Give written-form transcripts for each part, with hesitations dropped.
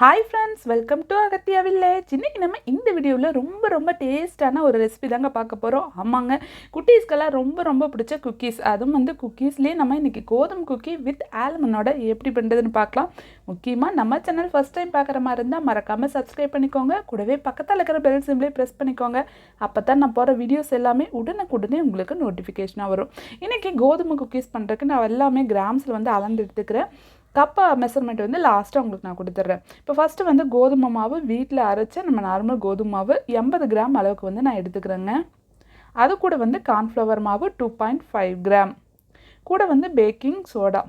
Hi friends, welcome to Agathiya village. இன்றைக்கி நம்ம இந்த வீடியோவில் ரொம்ப டேஸ்டான ஒரு ரெசிபி தாங்க பார்க்க போகிறோம். ஆமாங்க, குட்டீஸ்க்கெல்லாம் ரொம்ப பிடிச்ச குக்கீஸ். அதுவும் வந்து குக்கீஸ்லேயே நம்ம இன்றைக்கி கோதுமை குக்கி வித் ஆல்மண்டோட எப்படி பண்ணுறதுன்னு பார்க்கலாம். முக்கியமாக நம்ம சேனல் ஃபஸ்ட் டைம் பார்க்குற மாதிரி இருந்தால் மறக்காமல் சப்ஸ்கிரைப் பண்ணிக்கோங்க. கூடவே பக்கத்தில் இருக்கிற பெல் சிம்பிளே ப்ரெஸ் பண்ணிக்கோங்க. அப்போ தான் நான் போகிற வீடியோஸ் எல்லாமே உடனுக்குடனே உங்களுக்கு நோட்டிஃபிகேஷனாக வரும். இன்றைக்கி கோதுமை குக்கீஸ் பண்ணுறதுக்கு நான் எல்லாமே கிராம்ஸில் வந்து அளந்து எடுத்துக்கிறேன். கப்பா மெஷர்மெண்ட் வந்து லாஸ்ட்டாக உங்களுக்கு நான் கொடுத்துட்றேன். இப்போ ஃபஸ்ட்டு வந்து கோதுமை மாவு வீட்டில் அரைச்சி நம்ம நார்மல் கோதுமை மாவு 80 கிராம் அளவுக்கு வந்து நான் எடுத்துக்கிறேங்க. அது கூட வந்து கார்ன்ஃப்ளவர் மாவு 2.5 கிராம், கூட வந்து பேக்கிங் சோடா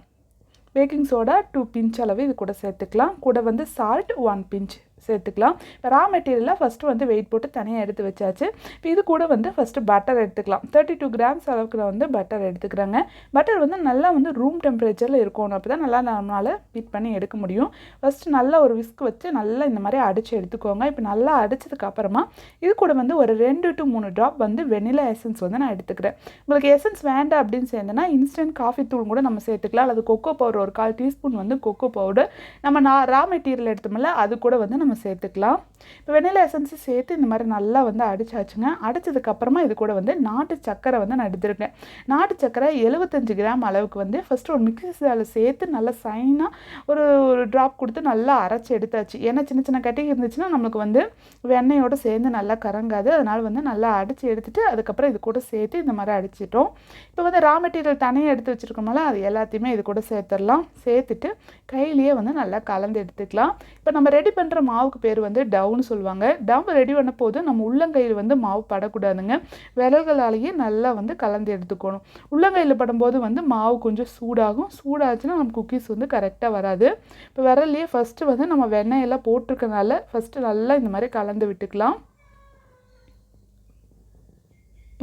2 பிஞ்ச் அளவு இது கூட சேர்த்துக்கலாம். கூட வந்து சால்ட் 1 பிஞ்ச் சேர்த்துக்கலாம். இப்போ ரா மெட்டீரியலாக ஃபஸ்ட்டு வந்து வெயிட் போட்டு தனியாக எடுத்து வச்சாச்சு. இப்போ இது கூட வந்து ஃபஸ்ட்டு பட்டர் எடுத்துக்கலாம். 32 கிராம்ஸ் அளவுக்கு நான் வந்து பட்டர் எடுத்துக்கிறேங்க. பட்டர் வந்து நல்லா வந்து ரூம் டெம்பரேச்சரில் இருக்கணும். அப்போ தான் நல்லா நம்மளால் பீட் பண்ணி எடுக்க முடியும். ஃபஸ்ட்டு நல்லா ஒரு விஸ்க் வச்சு நல்லா இந்த மாதிரி அடித்து எடுத்துக்கோங்க. இப்போ நல்லா அடித்ததுக்கப்புறமா இது கூட வந்து ஒரு 2 to 3 ட்ராப் வந்து வெனிலா எசன்ஸ் வந்து நான் எடுத்துக்கிறேன். உங்களுக்கு எசன்ஸ் வேண்டாம் அப்படின்னு சேர்ந்தேன்னா இன்ஸ்டன்ட் காஃபி தூள் கூட நம்ம சேர்த்துக்கலாம். அல்லது கொக்கோ பவுடர் ஒரு 1/4 டீஸ்பூன் வந்து கொக்கோ பவுடர் நம்ம ரா மெட்டீரியல் எடுத்தோம்ல அது கூட வந்து நம்ம சேர்த்துக்கலாம். இப்போ வெனிலா எசன்ஸு சேர்த்து இந்த மாதிரி நல்லா வந்து அடிச்சாச்சுங்க. அடித்ததுக்கப்புறமா இது கூட வந்து நாட்டு சக்கரை வந்து நான் எடுத்துருக்கேன். நாட்டு சக்கரை 75 கிராம் அளவுக்கு வந்து ஃபஸ்ட்டு ஒரு மிக்ஸி ஜாரில் சேர்த்து நல்லா சைனாக ஒரு ட்ராப் கொடுத்து நல்லா அரைச்சி எடுத்தாச்சு. ஏன்னா சின்ன கட்டி இருந்துச்சுன்னா நம்மளுக்கு வந்து வெண்ணெயோடு சேர்ந்து நல்லா கறங்காது. அதனால் வந்து நல்லா அடித்து எடுத்துகிட்டு அதுக்கப்புறம் இது கூட சேர்த்து இந்த மாதிரி அடிச்சிட்டோம். இப்போ வந்து ரா மெட்டீரியல் தனியாக எடுத்து வச்சுருக்கோம்ல அது எல்லாத்தையுமே இது கூட சேர்த்துடலாம். சேர்த்துட்டு கையிலேயே வந்து நல்லா கலந்து எடுத்துக்கலாம். இப்போ நம்ம ரெடி பண்ணுற மாவுக்கு பேர் வந்து டவுன்னு சொல்லுவாங்க. டவ் ரெடி பண்ண போது நம்ம உள்ளங்கையில் வந்து மாவு படக்கூடாதுங்க. விரல்களாலேயே நல்லா வந்து கலந்து எடுத்துக்கணும். உள்ளங்கையில் படும்போது வந்து மாவு கொஞ்சம் சூடாச்சுன்னா நம்ம குக்கீஸ் வந்து கரெக்டாக வராது. இப்போ விரல்லையே ஃபஸ்ட்டு வந்து நம்ம வெண்ணெயெல்லாம் போட்டிருக்கனால ஃபஸ்ட்டு நல்லா இந்த மாதிரி கலந்து விட்டுக்கலாம்.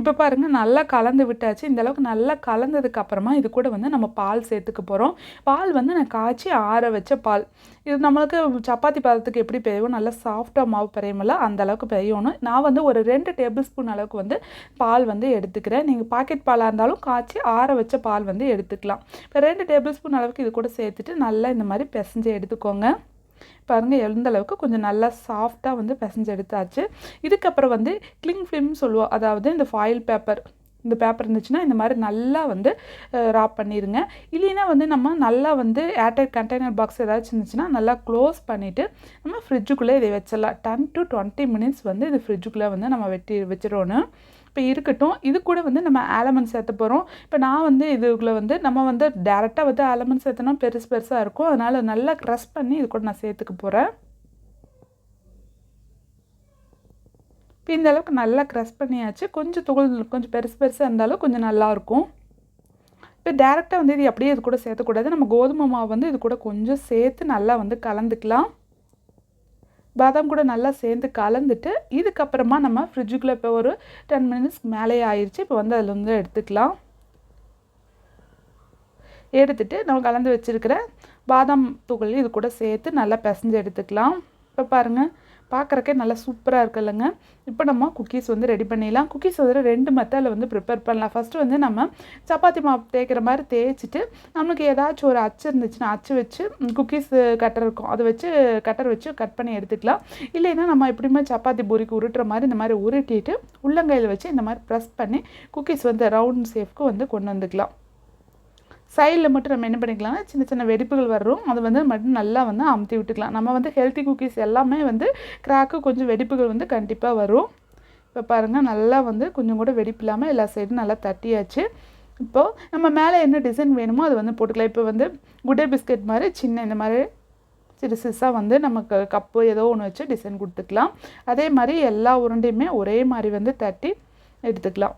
இப்போ பாருங்கள் நல்லா கலந்து விட்டாச்சு. இந்த அளவுக்கு நல்லா கலந்ததுக்கப்புறமா இது கூட வந்து நம்ம பால் சேர்த்துக்க போகிறோம். பால் வந்து நான் காய்ச்சி ஆற வச்ச பால். இது நம்மளுக்கு சப்பாத்தி பதத்துக்கு எப்படி பெய்யும், நல்லா சாஃப்டாக மாவு பெய்யுமில்ல அந்த அளவுக்கு பெய்யணும். நான் வந்து ஒரு 2 டேபிள் ஸ்பூன் அளவுக்கு வந்து பால் வந்து எடுத்துக்கிறேன். நீங்கள் பாக்கெட் பாலாக இருந்தாலும் காய்ச்சி ஆற வச்ச பால் வந்து எடுத்துக்கலாம். இப்போ 2 டேபிள் ஸ்பூன் அளவுக்கு இது கூட சேர்த்துட்டு நல்லா இந்த மாதிரி பிசைஞ்சு எடுத்துக்கோங்க. பாருங்கள் எந்த அளவுக்கு கொஞ்சம் நல்லா சாஃப்டாக வந்து பிசைஞ்சு எடுத்தாச்சு. இதுக்கப்புறம் வந்து கிளிங் ஃபிலிம் சொல்லுவோம். அதாவது இந்த ஃபாயில் பேப்பர், இந்த பேப்பர் இருந்துச்சுன்னா இந்த மாதிரி நல்லா வந்து ராப் பண்ணிடுங்க. இல்லைன்னா வந்து நம்ம நல்லா வந்து ஏர்டைட் கண்டெய்னர் பாக்ஸ் ஏதாச்சும் இருந்துச்சுன்னா நல்லா க்ளோஸ் பண்ணிவிட்டு நம்ம ஃப்ரிட்ஜுக்குள்ளே இதை வச்சிடலாம். 10 to 20 மினிட்ஸ் வந்து இது ஃப்ரிட்ஜுக்குள்ளே வந்து நம்ம வச்சிடணும். இப்போ இருக்கட்டும். இது கூட வந்து நம்ம ஆலமண்ட் சேர்த்த போகிறோம். இப்போ நான் வந்து இதுக்குள்ளே வந்து நம்ம வந்து டேரெக்டாக வந்து ஆலமண்ட் சேர்த்தோன்னா பெருசாக இருக்கும். அதனால் நல்லா க்ரஷ் பண்ணி இது கூட நான் சேர்த்துக்க போகிறேன். இப்போ இந்த அளவுக்கு நல்லா க்ரஷ் பண்ணியாச்சு. கொஞ்சம் துகள் கொஞ்சம் பெருசாக இருந்தாலும் கொஞ்சம் நல்லாயிருக்கும். இப்போ டேரெக்டாக வந்து இது அப்படியே இது கூட சேர்த்தக்கூடாது. நம்ம கோதுமை மாவு வந்து இது கூட கொஞ்சம் சேர்த்து நல்லா வந்து கலந்துக்கலாம். பாதாம் கூட நல்லா சேர்ந்து கலந்துட்டு இதுக்கப்புறமா நம்ம ஃப்ரிட்ஜுக்குள்ளே இப்போ ஒரு 10 மினிட்ஸ் மேலே ஆயிடுச்சு. இப்போ வந்து அதில் வந்து எடுத்துக்கலாம். எடுத்துட்டு நம்ம கலந்து வச்சுருக்கிற பாதாம் துகள் இது கூட சேர்த்து நல்லா பிசைஞ்சு எடுத்துக்கலாம். இப்போ பாருங்கள் பார்க்குறக்கே நல்லா சூப்பராக இருக்குல்லங்க. இப்போ நம்ம குக்கீஸ் வந்து ரெடி பண்ணிடலாம். குக்கீஸ் வந்து 2 மெத்தடில் வந்து ப்ரிப்பேர் பண்ணலாம். ஃபஸ்ட்டு வந்து நம்ம சப்பாத்தி மாவு தேய்க்கிற மாதிரி தேய்ச்சிட்டு நம்மளுக்கு ஏதாச்சும் ஒரு அச்சு இருந்துச்சுன்னா அச்சு வச்சு குக்கீஸ் கட்டர் இருக்கும் அதை வச்சு கட்டர் வச்சு கட் பண்ணி எடுத்துக்கலாம். இல்லைன்னா நம்ம எப்படியுமே சப்பாத்தி பூரிக்கு உருட்டுற மாதிரி இந்த மாதிரி உருட்டிட்டு உள்ளங்கையில் வச்சு இந்த மாதிரி ப்ரெஸ் பண்ணி குக்கீஸ் வந்து ரவுண்ட் ஷேப்க்கு வந்து கொண்டு வந்துக்கலாம். சைடில் மட்டும் நம்ம என்ன பண்ணிக்கலாம்னா சின்ன வெடிப்புகள் வரும். அது வந்து மட்டும் நல்லா வந்து அமுத்தி விட்டுக்கலாம். நம்ம வந்து ஹெல்த்தி குக்கீஸ் எல்லாமே வந்து கிராக்கு கொஞ்சம் வெடிப்புகள் வந்து கண்டிப்பாக வரும். இப்போ பாருங்கள் நல்லா வந்து கொஞ்சம் கூட வெடிப்பு இல்லாமல் எல்லா சைடும் நல்லா தட்டியாச்சு. இப்போது நம்ம மேலே என்ன டிசைன் வேணுமோ அது வந்து போட்டுக்கலாம். இப்போ வந்து குட்டே பிஸ்கெட் மாதிரி சின்ன இந்த மாதிரி சிறுசாக வந்து நமக்கு கப்பு ஏதோ ஒன்று வச்சு டிசைன் கொடுத்துக்கலாம். அதே மாதிரி எல்லா உருண்டையுமே ஒரே மாதிரி வந்து தட்டி எடுத்துக்கலாம்.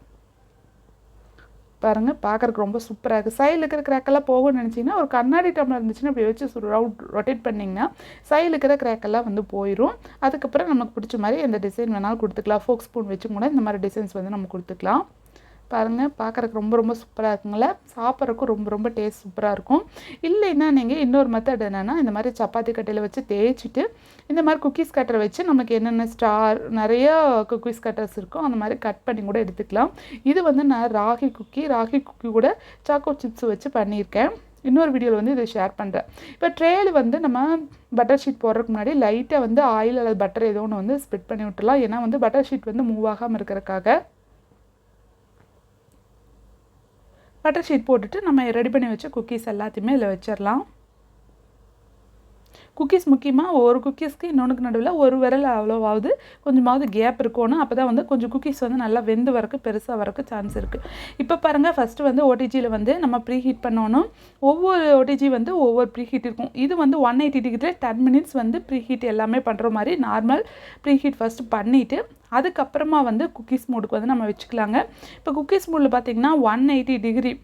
பாருங்கள் பார்க்குறக்கு ரொம்ப சூப்பராக இருக்குது. சைடில் இருக்கிற கிராக்கெல்லாம் போகும்னு நினச்சிங்கன்னா ஒரு கண்ணாடி டம்ளர் இருந்துச்சுன்னா இப்படி வச்சு ரொட்டேட் பண்ணிங்கன்னா சைடில் இருக்கிற கிராக்கெல்லாம் வந்து போயிடும். அதுக்கப்புறம் நமக்கு பிடிச்ச மாதிரி எந்த டிசைன் வேணாலும் கொடுத்துக்கலாம். ஃபோக் ஸ்பூன் வச்சு கூட இந்த மாதிரி டிசைன்ஸ் வந்து நம்ம கொடுத்துக்கலாம். பாருங்கள் பார்க்குறக்கு ரொம்ப சூப்பராக இருக்குங்கள. சாப்பிட்றதுக்கும் ரொம்ப டேஸ்ட் சூப்பராக இருக்கும். இல்லைன்னா நீங்கள் இன்னொரு மெத்தட் என்னென்னா இந்த மாதிரி சப்பாத்தி கட்டையில் வச்சு தேய்ச்சிட்டு இந்த மாதிரி குக்கீஸ் கட்டரை வச்சு நமக்கு என்னென்ன நிறையா குக்கீஸ் கட்டர்ஸ் இருக்கும் அந்த மாதிரி கட் பண்ணி கூட எடுத்துக்கலாம். இது வந்து நான் ராகி குக்கி கூட சாக்கோ சிப்ஸ் வச்சு பண்ணியிருக்கேன். இன்னொரு வீடியோவில் வந்து இதை ஷேர் பண்ணுறேன். இப்போ ட்ரேயில் வந்து நம்ம பட்டர் ஷீட் போடுறதுக்கு முன்னாடி லைட்டாக வந்து ஆயில் அல்லது பட்டர் ஏதோ ஒன்று வந்து ஸ்ப்ரெட் பண்ணி விட்டுலாம். ஏன்னா வந்து பட்டர் ஷீட் வந்து மூவ் ஆகாமல் இருக்கிறதுக்காக. பட்டர் ஷீட் போட்டுட்டு நம்ம ரெடி பண்ணி வச்ச குக்கீஸ் எல்லாத்தையுமே இதில் வச்சிடலாம். குக்கீஸ் முக்கியமாக ஒரு குக்கீஸ்க்கு இன்னொன்றுக்கு நடுவில் ஒரு விரல் அவ்வளோவாவது கொஞ்சமாவது கேப் இருக்கணும். அப்போ தான் வந்து கொஞ்சம் குக்கீஸ் வந்து நல்லா வெந்து வரக்கு பெருசாக வரக்கு சான்ஸ் இருக்குது. இப்போ பாருங்கள், ஃபஸ்ட்டு வந்து ஓடிஜியில் வந்து நம்ம ப்ரீ ஹீட் பண்ணணும். ஒவ்வொரு ஓடிஜி வந்து ஒவ்வொரு ப்ரீ ஹீட் இருக்கும். இது வந்து 180 டிகிரியில் 10 மினிட்ஸ் வந்து ப்ரீ ஹீட் எல்லாமே பண்ணுற மாதிரி நார்மல் ப்ரீ ஹீட் ஃபஸ்ட்டு பண்ணிவிட்டு அதுக்கப்புறமா வந்து குக்கீஸ் மூடுக்கு வந்து நம்ம வச்சுக்கலாங்க. இப்போ குக்கீஸ் மூடில் பார்த்திங்கன்னா 180 டிகிரி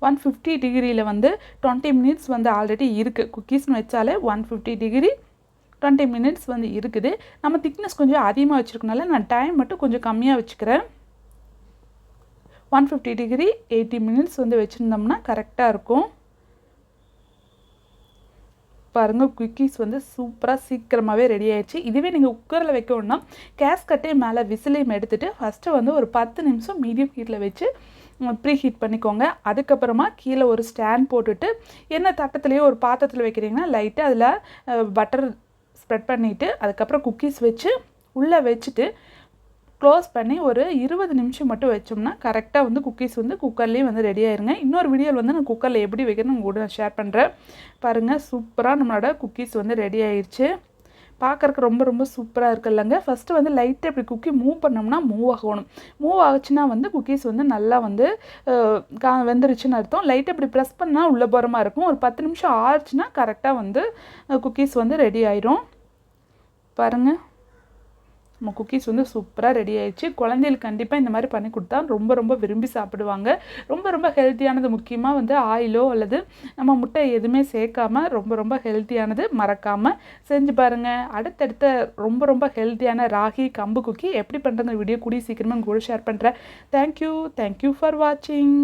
150 டிகிரியில் வந்து 20 மினிட்ஸ் வந்து ஆல்ரெடி இருக்குது. குக்கீஸ்னு வச்சாலே 150 டிகிரி 20 மினிட்ஸ் வந்து இருக்குது. நம்ம திக்னஸ் கொஞ்சம் அதிகமாக வச்சுருக்கனால நான் டைம் மட்டும் கொஞ்சம் கம்மியாக வச்சுக்கிறேன். 150 டிகிரி 80 மினிட்ஸ் வந்து வச்சுருந்தோம்னா கரெக்டாக இருக்கும். பாருங்கள், குக்கீஸ் வந்து சூப்பராக சீக்கிரமாகவே ரெடி ஆயிடுச்சு. இதுவே நீங்கள் குக்கரில் வைக்கணும்னா கேஸ்கட்டையும் மேலே விசிலையும் எடுத்துகிட்டு ஃபஸ்ட்டு வந்து ஒரு 10 நிமிஷம் மீடியம் ஹீட்டில் வச்சு ப்ரீ ஹீட் பண்ணிக்கோங்க. அதுக்கப்புறமா கீழே ஒரு ஸ்டாண்ட் போட்டுட்டு என்ன தட்டத்துலேயோ ஒரு பாத்திரத்தில் வைக்கிறீங்கன்னா லைட்டாக அதில் பட்டர் ஸ்ப்ரெட் பண்ணிவிட்டு அதுக்கப்புறம் குக்கீஸ் வச்சு உள்ளே வச்சுட்டு க்ளோஸ் பண்ணி ஒரு 20 நிமிஷம் மட்டும் வச்சோம்னா கரெக்டாக வந்து குக்கீஸ் வந்து குக்கர்லேயும் வந்து ரெடி ஆயிருங்க. இன்னொரு வீடியோவில் வந்து நான் குக்கரில் எப்படி வைக்கிறேன்னு உங்கள் கூட நான் ஷேர் பண்ணுறேன். பாருங்கள், சூப்பராக நம்மளோட குக்கீஸ் வந்து ரெடி ஆயிடுச்சு. பார்க்குறக்கு ரொம்ப ரொம்ப சூப்பராக இருக்குல்லங்க. ஃபஸ்ட்டு வந்து லைட்டாக இப்படி குக்கி மூவ் பண்ணோம்னா மூவ் ஆகணும். மூவ் ஆச்சுன்னா வந்து குக்கீஸ் வந்து நல்லா வந்து வெந்துருச்சுன்னு அர்த்தம். லைட்டாக இப்படி ப்ரெஸ் பண்ணால் உள்ளே போகிற மாதிரி இருக்கும். ஒரு 10 நிமிஷம் ஆச்சுன்னா கரெக்டாக வந்து குக்கீஸ் வந்து ரெடி ஆயிரும். பாருங்கள், நம்ம குக்கீஸ் வந்து சூப்பராக ரெடி ஆயிடுச்சு. குழந்தைகளுக்கு கண்டிப்பாக இந்த மாதிரி பண்ணி கொடுத்தா ரொம்ப ரொம்ப விரும்பி சாப்பிடுவாங்க. ரொம்ப ரொம்ப ஹெல்த்தியானது. முக்கியமாக வந்து ஆயிலோ அல்லது நம்ம முட்டை எதுவுமே சேர்க்காம ரொம்ப ரொம்ப ஹெல்த்தியானது. மறக்காமல் செஞ்சு பாருங்கள். அடுத்தடுத்த ரொம்ப ரொம்ப ஹெல்த்தியான ராகி கம்பு குக்கி எப்படி பண்ணுறங்க வீடியோ கூடிய சீக்கிரமாக உங்க கூட ஷேர் பண்ணுறேன். தேங்க்யூ ஃபார் வாட்சிங்.